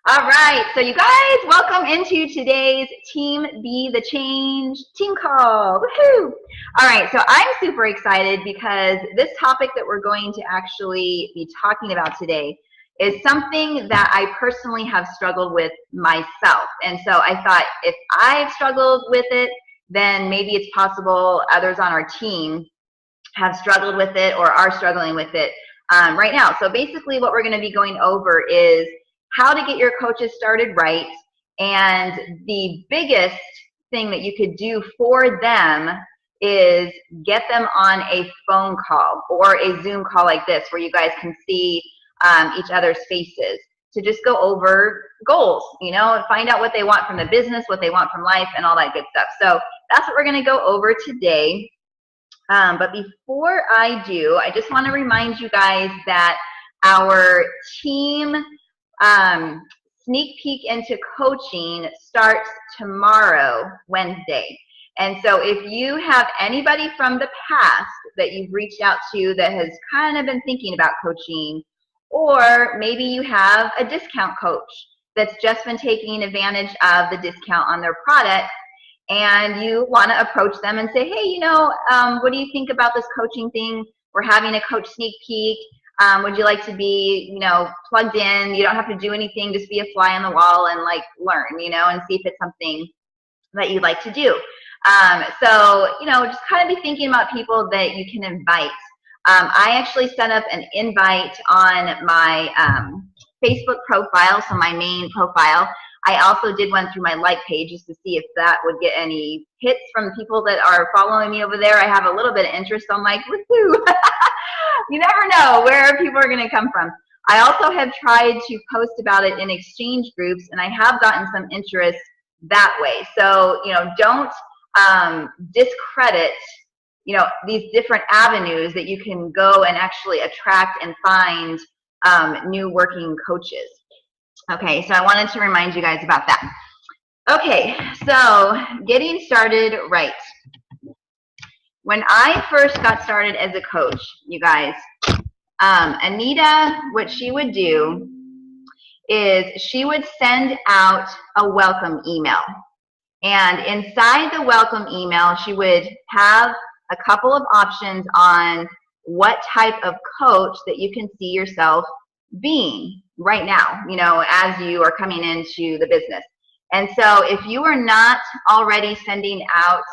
All right, so you guys, welcome into today's Team Be the Change team call. Woohoo! All right, so I'm super excited because this topic that we're going to actually be talking about today is something that I personally have struggled with myself. And so I thought if I've struggled with it, then maybe it's possible others on our team have struggled with it or are struggling with it right now. So basically what we're going to be going over is how to get your coaches started right, and the biggest thing that you could do for them is get them on a phone call or a Zoom call like this where you guys can see each other's faces to just go over goals, find out what they want from the business, what they want from life, and all that good stuff. So that's what we're going to go over today. But before I do, I just want to remind you guys that our team sneak peek into coaching starts tomorrow, Wednesday. And so if you have anybody from the past that you've reached out to that has kind of been thinking about coaching, or maybe you have a discount coach that's just been taking advantage of the discount on their product, and you want to approach them and say, hey, what do you think about this coaching thing? We're having a coach sneak peek. Would you like to be, plugged in? You don't have to do anything, just be a fly on the wall and learn, and see if it's something that you'd like to do. So, just kind of be thinking about people that you can invite. I actually set up an invite on my Facebook profile, so my main profile. I also did one through my like page just to see if that would get any hits from the people that are following me over there. I have a little bit of interest. I'm like, woohoo! You never know where people are going to come from. I also have tried to post about it in exchange groups, and I have gotten some interest that way. So, don't discredit, these different avenues that you can go and actually attract and find new working coaches. Okay, so I wanted to remind you guys about that. Okay, so getting started right. When I first got started as a coach, you guys, Anita, what she would do is she would send out a welcome email. And inside the welcome email, she would have a couple of options on what type of coach that you can see yourself being right now, as you are coming into the business. And so if you are not already sending out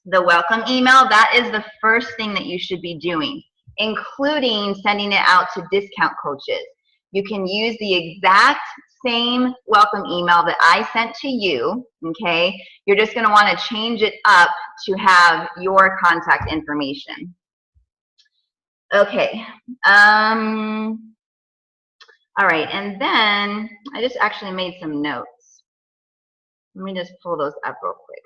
the welcome email, that is the first thing that you should be doing, including sending it out to discount coaches. You can use the exact same welcome email that I sent to you, okay? You're just going to want to change it up to have your contact information. Okay. All right, and then I just actually made some notes. Let me just pull those up real quick.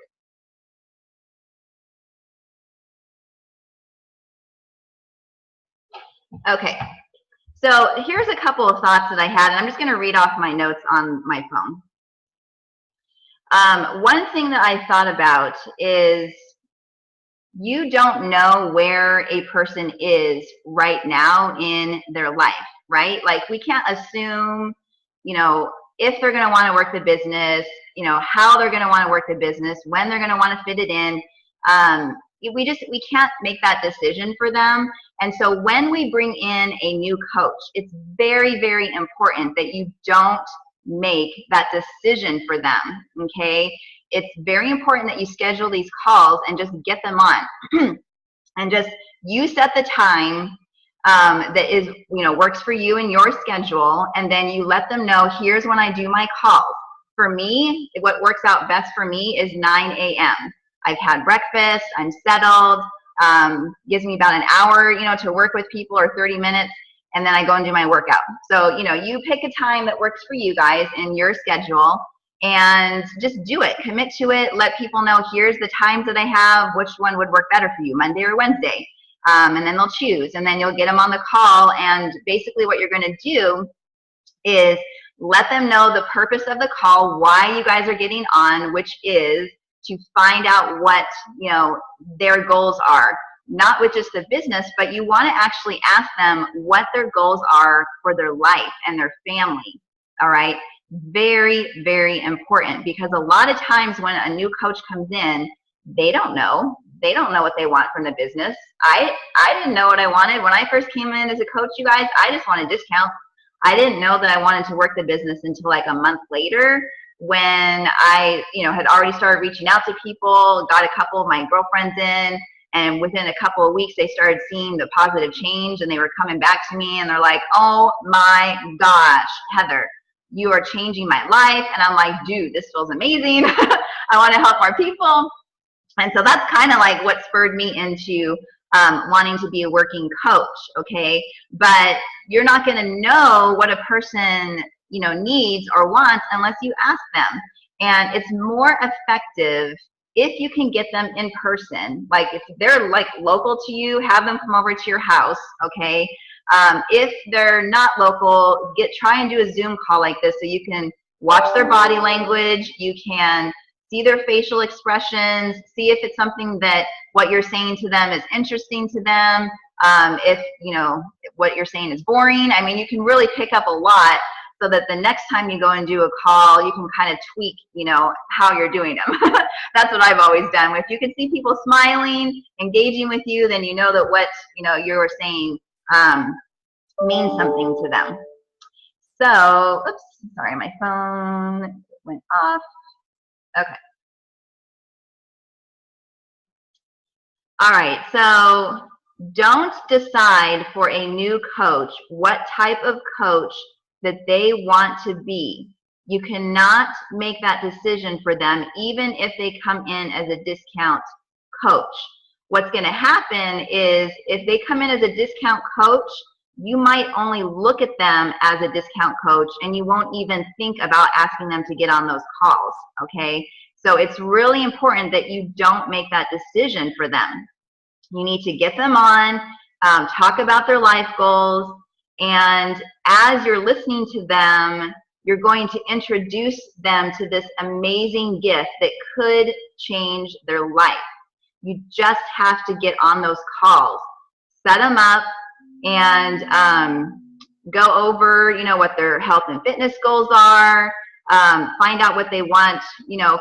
Okay, so here's a couple of thoughts that I had, and I'm just going to read off my notes on my phone. One thing that I thought about is you don't know where a person is right now in their life, right? Like, we can't assume, if they're going to want to work the business, how they're going to want to work the business, when they're going to want to fit it in. We can't make that decision for them. And so when we bring in a new coach, it's very, very important that you don't make that decision for them, okay? It's very important that you schedule these calls and just get them on. And just you set the time that is, works for you and your schedule, and then you let them know, here's when I do my calls. For me, what works out best for me is 9 a.m. I've had breakfast, I'm settled, gives me about an hour, to work with people, or 30 minutes, and then I go and do my workout. So, you pick a time that works for you guys in your schedule and just do it, commit to it, let people know, here's the times that I have, which one would work better for you, Monday or Wednesday, and then they'll choose, and then you'll get them on the call, and basically what you're gonna do is let them know the purpose of the call, why you guys are getting on, which is to find out what, their goals are, not with just the business, but you want to actually ask them what their goals are for their life and their family. All right. Very, very important, because a lot of times when a new coach comes in, they don't know. They don't know what they want from the business. I didn't know what I wanted when I first came in as a coach, you guys. I just wanted discounts. I didn't know that I wanted to work the business until like a month later, when I, had already started reaching out to people, got a couple of my girlfriends in, and within a couple of weeks, they started seeing the positive change, and they were coming back to me, and they're like, oh my gosh, Heather, you are changing my life. And I'm like, dude, this feels amazing. I want to help more people. And so that's kind of like what spurred me into wanting to be a working coach, okay? But you're not going to know what a person, needs or wants unless you ask them. And it's more effective if you can get them in person. Like if they're like local to you, have them come over to your house, okay? If they're not local, try and do a Zoom call like this so you can watch their body language, you can see their facial expressions, see if it's something that what you're saying to them is interesting to them, if what you're saying is boring. I mean, you can really pick up a lot, so that the next time you go and do a call, you can kind of tweak, how you're doing them. That's what I've always done. If you can see people smiling, engaging with you, then you know that what you're saying means something to them. So, oops, sorry, my phone went off. Okay. All right, so don't decide for a new coach what type of coach that they want to be. You cannot make that decision for them, even if they come in as a discount coach. What's going to happen is if they come in as a discount coach, you might only look at them as a discount coach, and you won't even think about asking them to get on those calls, okay? So it's really important that you don't make that decision for them. You need to get them on, talk about their life goals, and as you're listening to them, you're going to introduce them to this amazing gift that could change their life. You just have to get on those calls, set them up, and go over, what their health and fitness goals are, find out what they want,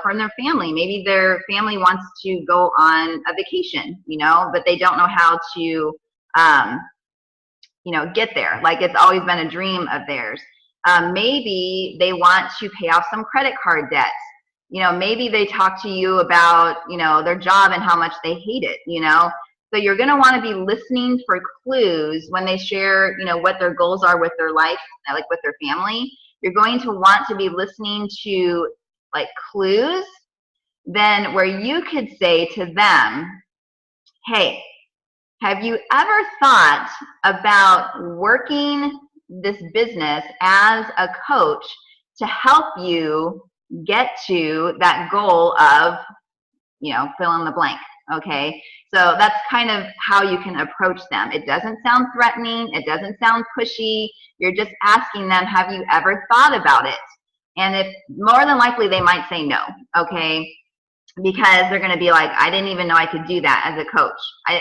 from their family. Maybe their family wants to go on a vacation, but they don't know how to, get there. Like it's always been a dream of theirs. Maybe they want to pay off some credit card debts. Maybe they talk to you about, their job and how much they hate it, So you're going to want to be listening for clues when they share, what their goals are with their life, like with their family. You're going to want to be listening to like clues, then where you could say to them, hey, have you ever thought about working this business as a coach to help you get to that goal of, fill in the blank, okay? So that's kind of how you can approach them. It doesn't sound threatening. It doesn't sound pushy. You're just asking them, have you ever thought about it? And if more than likely they might say no, okay? Because they're going to be like, I didn't even know I could do that as a coach.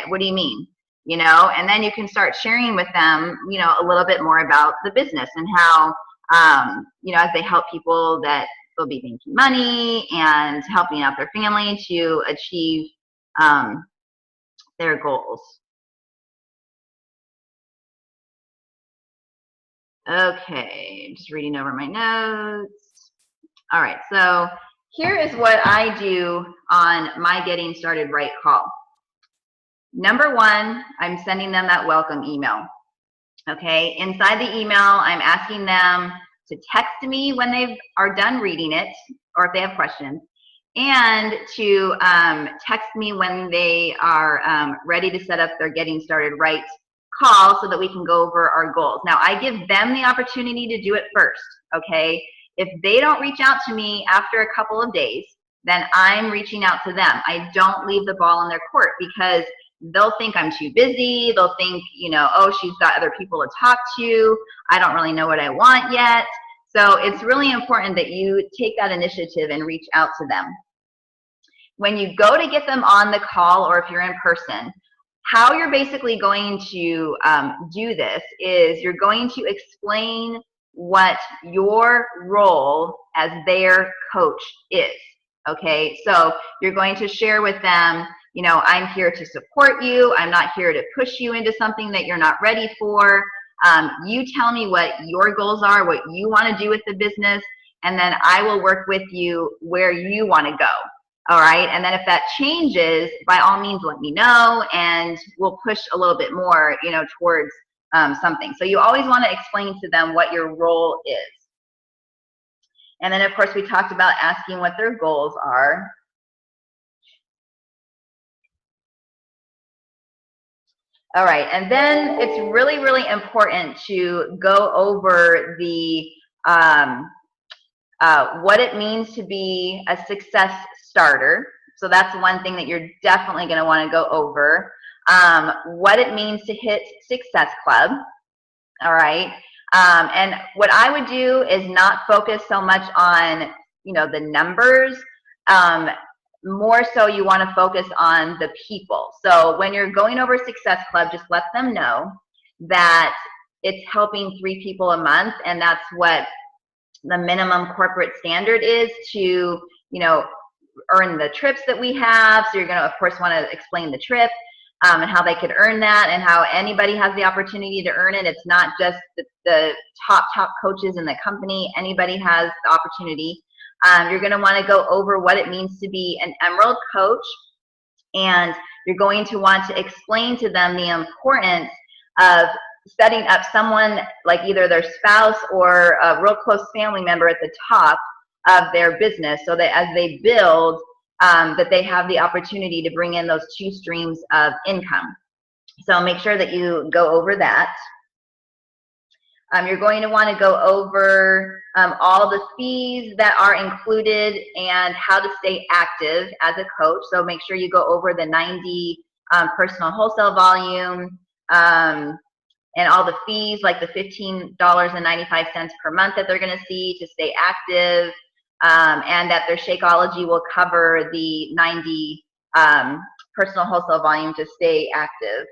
What do you mean? And then you can start sharing with them, a little bit more about the business and how, as they help people that they'll be making money and helping out their family to achieve their goals. Okay, just reading over my notes. All right, so here is what I do on my Getting Started Right call. Number one, I'm sending them that welcome email. Okay, inside the email, I'm asking them to text me when they are done reading it, or if they have questions, and to text me when they are ready to set up their Getting Started Right call so that we can go over our goals. Now, I give them the opportunity to do it first, okay? If they don't reach out to me after a couple of days, then I'm reaching out to them. I don't leave the ball in their court, because they'll think I'm too busy. They'll think, oh, she's got other people to talk to. I don't really know what I want yet. So it's really important that you take that initiative and reach out to them. When you go to get them on the call, or if you're in person, how you're basically going to do this is you're going to explain what your role as their coach is. Okay, so you're going to share with them, you know, I'm here to support you. I'm not here to push you into something that you're not ready for. You tell me what your goals are, what you want to do with the business, and then I will work with you where you want to go. All right, and then if that changes, by all means, let me know, and we'll push a little bit more, you know, towards something. So you always want to explain to them what your role is. And then, of course, we talked about asking what their goals are. All right, and then it's really, really important to go over the what it means to be a success starter. So that's one thing that you're definitely going to want to go over. What it means to hit Success Club. All right. And what I would do is not focus so much on, you know, the numbers. More so you want to focus on the people. So when you're going over Success Club, just let them know that it's helping 3 people a month, and that's what the minimum corporate standard is to, you know, earn the trips that we have. So you're going to, of course, want to explain the trip and how they could earn that, and how anybody has the opportunity to earn it. It's not just the top coaches in the company. Anybody has the opportunity. You're going to want to go over what it means to be an Emerald coach, and you're going to want to explain to them the importance of setting up someone like either their spouse or a real close family member at the top of their business, so that as they build, that they have the opportunity to bring in those 2 streams of income. So make sure that you go over that. You're going to want to go over all the fees that are included and how to stay active as a coach. So make sure you go over the 90 personal wholesale volume and all the fees, like the $15.95 per month that they're going to see to stay active, and that their Shakeology will cover the 90 personal wholesale volume to stay active.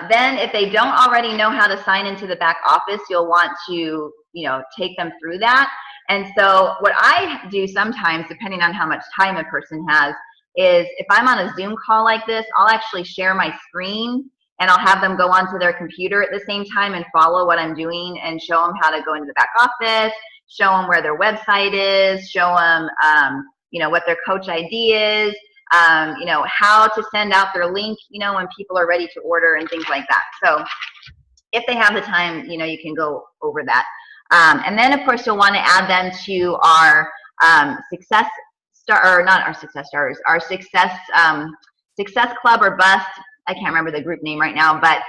Then if they don't already know how to sign into the back office, you'll want to, you know, take them through that. And so what I do sometimes, depending on how much time a person has, is if I'm on a Zoom call like this, I'll actually share my screen, and I'll have them go onto their computer at the same time and follow what I'm doing, and show them how to go into the back office, show them where their website is, show them, you know, what their coach ID is, you know, how to send out their link, you know, when people are ready to order and things like that. So if they have the time, you know, you can go over that. And then, of course, you'll want to add them to our Success Star, or not our Success Stars, our Success Club or Bust. I can't remember the group name right now, but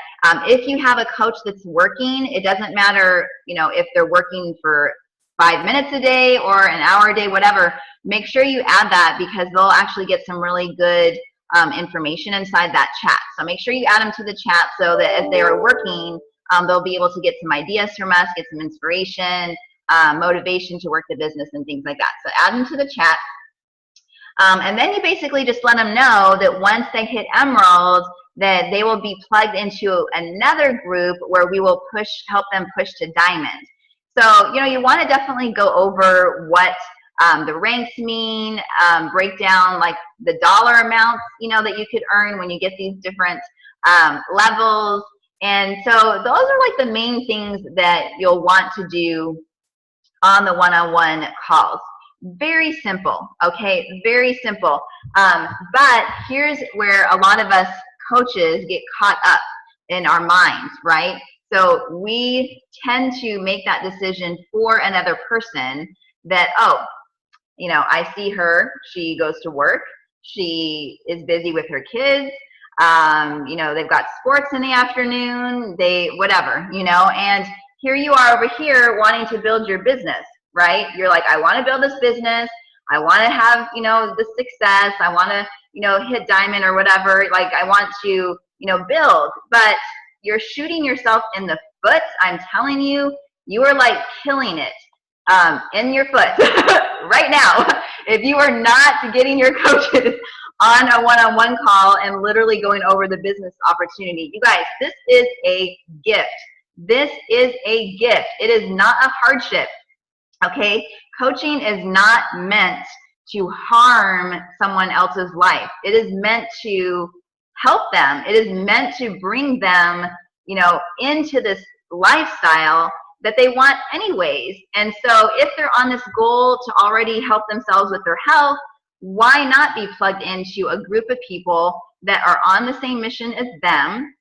if you have a coach that's working, it doesn't matter, you know, if they're working for 5 minutes a day or an hour a day, whatever, make sure you add that, because they'll actually get some really good information inside that chat. So make sure you add them to the chat so that as they are working, they'll be able to get some ideas from us, get some inspiration, motivation to work the business and things like that. So add them to the chat. And then you basically just let them know that once they hit Emerald, that they will be plugged into another group where we will help them push to Diamond. So, you know, you want to definitely go over what the ranks mean, break down like the dollar amounts, you know, that you could earn when you get these different levels. And so those are like the main things that you'll want to do on the one-on-one calls. Very simple, okay, very simple. But here's where a lot of us coaches get caught up in our minds, right? So we tend to make that decision for another person that, oh, you know, I see her, she goes to work, she is busy with her kids, you know, they've got sports in the afternoon, whatever, you know, and here you are over here wanting to build your business, right? You're like, I want to build this business, I want to have, you know, the success, I want to, you know, hit Diamond or whatever, like I want to, you know, build, but you're shooting yourself in the foot. I'm telling you, you are like killing it in your foot right now if you are not getting your coaches on a one-on-one call and literally going over the business opportunity. You guys, this is a gift. This is a gift. It is not a hardship. Okay? Coaching is not meant to harm someone else's life. It is meant to help them. It is meant to bring them, you know, into this lifestyle that they want anyways. And so if they're on this goal to already help themselves with their health, why not be plugged into a group of people that are on the same mission as them,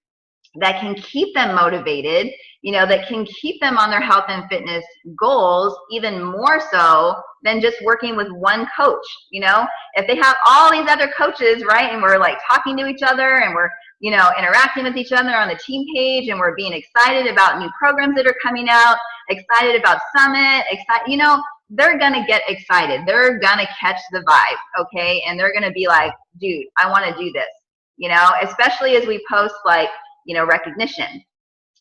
that can keep them motivated, you know, that can keep them on their health and fitness goals, even more so than just working with one coach. You know, if they have all these other coaches, right, and we're like talking to each other and we're, you know, interacting with each other on the team page, and we're being excited about new programs that are coming out, excited about Summit, you know, they're going to get excited. They're going to catch the vibe, okay? And they're going to be like, dude, I want to do this, you know, especially as we post like, you know, recognition.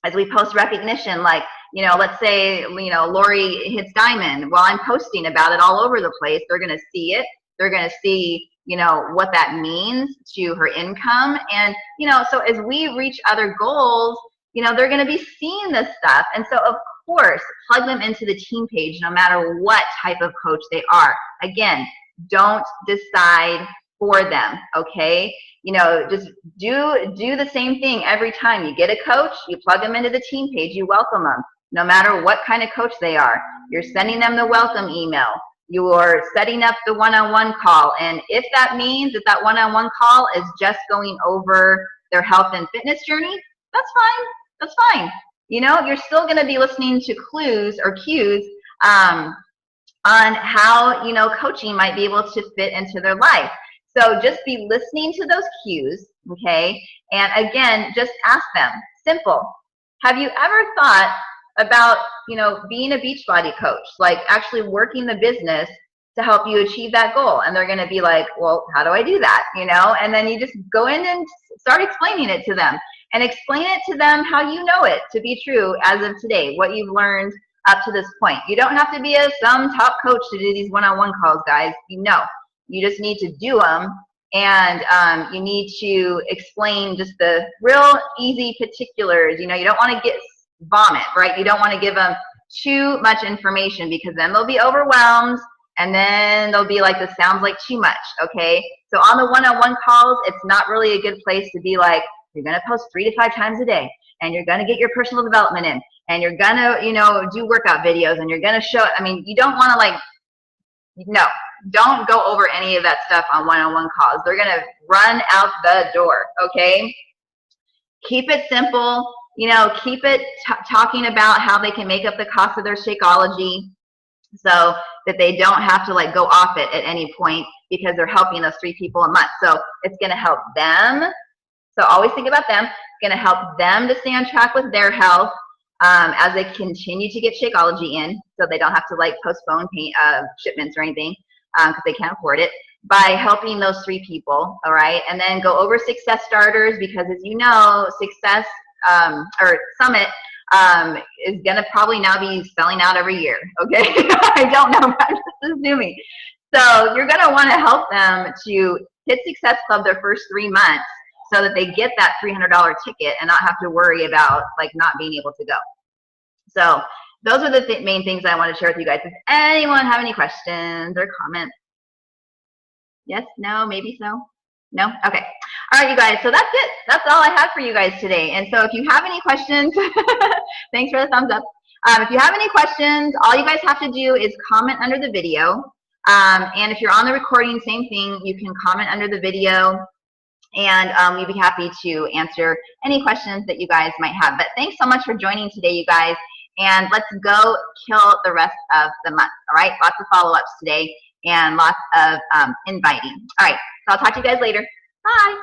As we post recognition, like, you know, let's say, you know, Lori hits diamond. Well, I'm posting about it all over the place. They're going to see it. They're going to see, you know, what that means to her income. And, you know, so as we reach other goals, you know, they're going to be seeing this stuff. And so, of course, plug them into the team page, no matter what type of coach they are. Again, don't decide for them, okay? You know, just do the same thing every time. You get a coach, you plug them into the team page, you welcome them, no matter what kind of coach they are. You're sending them the welcome email. You're setting up the one-on-one call. And if that means that that one-on-one call is just going over their health and fitness journey, that's fine. That's fine. You know, you're still going to be listening to clues or cues on how, you know, coaching might be able to fit into their life. So just be listening to those cues, okay? And again, just ask them. Simple. Have you ever thought about, you know, being a Beachbody coach, like actually working the business to help you achieve that goal? And they're going to be like, well, how do I do that? You know, and then you just go in and start explaining it to them, and explain it to them how you know it to be true as of today, what you've learned up to this point. You don't have to be some top coach to do these one-on-one calls, guys. You know, you just need to do them, and you need to explain just the real easy particulars. You know, you don't want to get vomit, right? You don't want to give them too much information, because then they'll be overwhelmed, and then they'll be like, this sounds like too much, okay? So on the one-on-one calls, it's not really a good place to be like, you're going to post 3 to 5 times a day, and you're going to get your personal development in, and you're going to, you know, do workout videos, and you're going to show, I mean, you don't want to like, no, don't go over any of that stuff on one-on-one calls. They're going to run out the door, okay? Keep it simple, you know, keep it talking about how they can make up the cost of their Shakeology, so that they don't have to like go off it at any point, because they're helping those 3 people a month. So it's going to help them. So always think about them. It's going to help them to stay on track with their health as they continue to get Shakeology in, so they don't have to like postpone shipments or anything because they can't afford it, by helping those 3 people, all right? And then go over success starters, because as you know, success or Summit is going to probably now be selling out every year, okay? I don't know, I'm just assuming. So you're going to want to help them to hit Success Club their first 3 months, so that they get that $300 ticket and not have to worry about like not being able to go. So those are the main things I want to share with you guys. Does anyone have any questions or comments? Yes, no, maybe so? No? Okay. All right, you guys. So that's it. That's all I have for you guys today. And so if you have any questions, thanks for the thumbs up. If you have any questions, all you guys have to do is comment under the video. And if you're on the recording, same thing. You can comment under the video, and we'd be happy to answer any questions that you guys might have. But thanks so much for joining today, you guys, and let's go kill the rest of the month, all right? Lots of follow-ups today and lots of inviting. All right, so I'll talk to you guys later. Bye.